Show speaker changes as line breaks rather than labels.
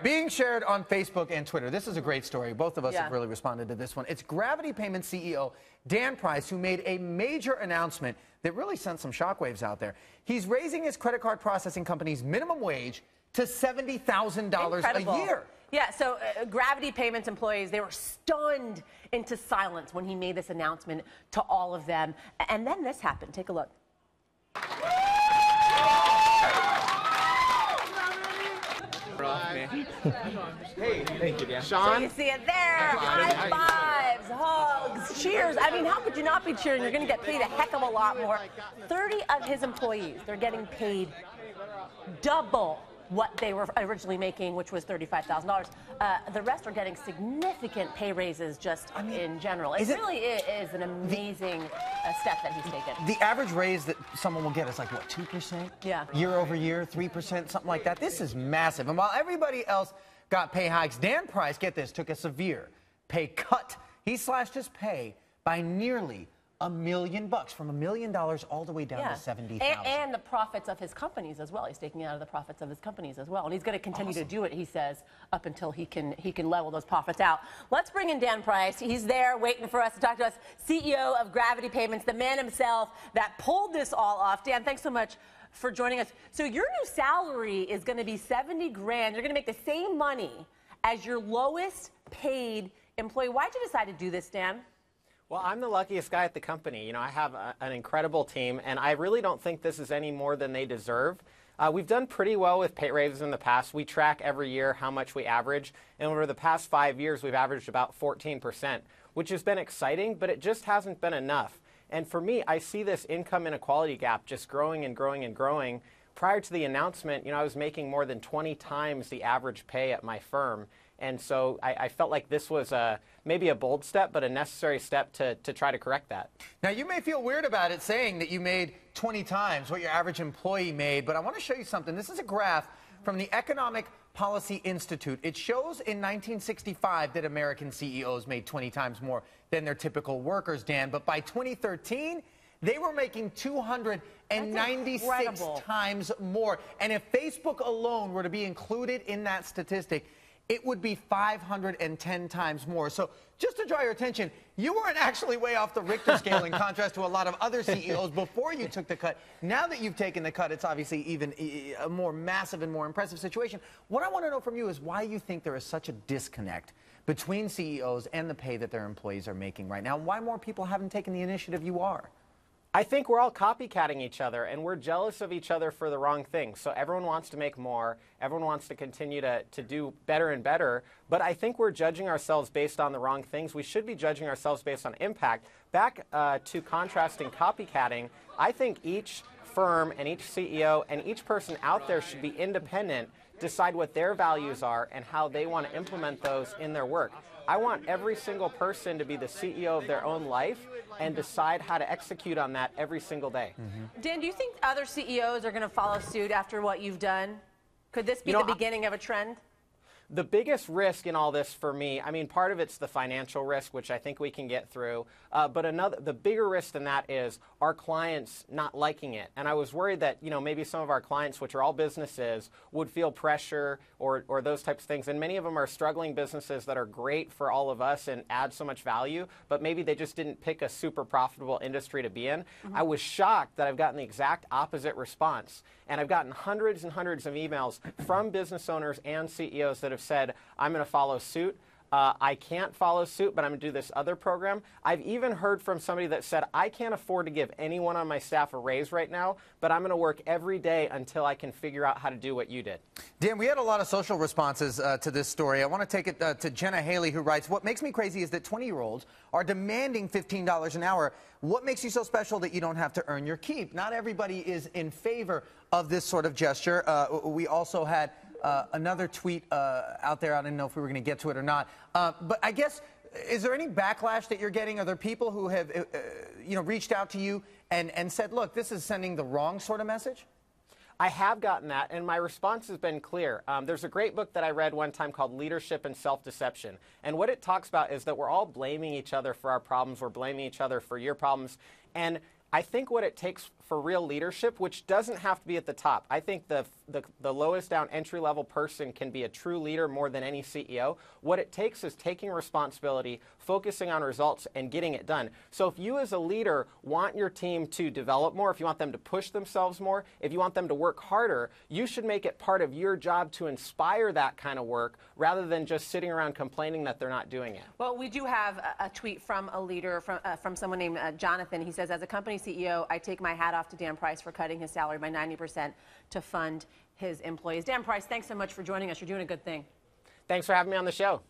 Being shared on Facebook and Twitter. This is a great story. Both of us have really responded to this one. It's Gravity Payments CEO Dan Price who made a major announcement that really sent some shockwaves out there. He's raising his credit card processing company's minimum wage to $70,000 a year.
Yeah, so Gravity Payments employees, they were stunned into silence when he made this announcement to all of them. And then this happened. Take a look.
Hey, thank you, Dan.
Sean? So you see it there. High fives, hugs, cheers. I mean, how could you not be cheering? You're going to get paid a heck of a lot more. 30 of his employees, they're getting paid double what they were originally making, which was $35,000. The rest are getting significant pay raises just in general. It really is an amazing step that he's taken.
The average raise that someone will get is like, what, 2%?
Yeah.
Year over year, 3%, something like that. This is massive. And while everybody else got pay hikes, Dan Price, get this, took a severe pay cut. He slashed his pay by nearly $1 million, from $1 million all the way down to $70,000.
And the profits of his companies as well. He's taking out of the profits of his companies as well, and he's going to continue to do it. He says up until he can level those profits out. Let's bring in Dan Price. He's there waiting for us to talk to us. CEO of Gravity Payments, the man himself that pulled this all off. Dan, thanks so much for joining us. So your new salary is going to be $70 grand. You're going to make the same money as your lowest paid employee. Why'd you decide to do this, Dan?
Well, I'm the luckiest guy at the company. You know, I have an incredible team, and I really don't think this is any more than they deserve. We've done pretty well with pay raises in the past. We track every year how much we average, and over the past 5 years, we've averaged about 14%, which has been exciting, but it just hasn't been enough. And for me, I see this income inequality gap just growing and growing and growing. Prior to the announcement, you know, I was making more than 20 times the average pay at my firm. And so I felt like this was maybe a bold step, but a necessary step to try to correct that.
Now, you may feel weird about it saying that you made 20 times what your average employee made, but I want to show you something. This is a graph from the Economic Policy Institute. It shows in 1965 that American CEOs made 20 times more than their typical workers, Dan. But by 2013, they were making 296 times more. And if Facebook alone were to be included in that statistic, it would be 510 times more. So just to draw your attention, you weren't actually way off the Richter scale in contrast to a lot of other CEOs before you took the cut. Now that you've taken the cut, it's obviously even a more massive and more impressive situation. What I want to know from you is why you think there is such a disconnect between CEOs and the pay that their employees are making right now. Why more people haven't taken the initiative you are?
I think we're all copycatting each other, and we're jealous of each other for the wrong things. So everyone wants to make more. Everyone wants to continue to do better and better. But I think we're judging ourselves based on the wrong things. We should be judging ourselves based on impact. Back to contrasting copycatting, I think each firm and each CEO and each person out there should be independent, decide what their values are and how they want to implement those in their work. I want every single person to be the CEO of their own life and decide how to execute on that every single day.
Dan, do you think other CEOs are going to follow suit after what you've done? Could this be the beginning of a trend?
The biggest risk in all this for me, I mean, part of it's the financial risk, which I think we can get through. But the bigger risk than that is our clients not liking it. And I was worried that, you know, maybe some of our clients, which are all businesses, would feel pressure or those types of things. And many of them are struggling businesses that are great for all of us and add so much value, but maybe they just didn't pick a super profitable industry to be in. I was shocked that I've gotten the exact opposite response. And I've gotten hundreds and hundreds of emails from business owners and CEOs that have said, I'm going to follow suit. I can't follow suit, but I'm going to do this other program. I've even heard from somebody that said, I can't afford to give anyone on my staff a raise right now, but I'm going to work every day until I can figure out how to do what you did.
Dan, we had a lot of social responses to this story. I want to take it to Jenna Haley, who writes, what makes me crazy is that 20-year-olds are demanding $15 an hour. What makes you so special that you don't have to earn your keep? Not everybody is in favor of this sort of gesture. We also had another tweet out there. I didn't know if we were going to get to it or not. But I guess, is there any backlash that you're getting? Are there people who have reached out to you and said, look, this is sending the wrong sort of message?
I have gotten that, and my response has been clear. There's a great book that I read one time called Leadership and Self-Deception. And what it talks about is that we're all blaming each other for our problems. We're blaming each other for your problems. And I think what it takes for real leadership, which doesn't have to be at the top, I think the the lowest down entry-level person can be a true leader more than any CEO. What it takes is taking responsibility, focusing on results, and getting it done. So if you as a leader want your team to develop more, if you want them to push themselves more, if you want them to work harder, you should make it part of your job to inspire that kind of work rather than just sitting around complaining that they're not doing it.
Well, we do have a tweet from a leader, from someone named Jonathan. He says, as a company CEO, I take my hat off to Dan Price for cutting his salary by 90% to fund his employees. Dan Price, thanks so much for joining us. You're doing a good thing.
Thanks for having me on the show.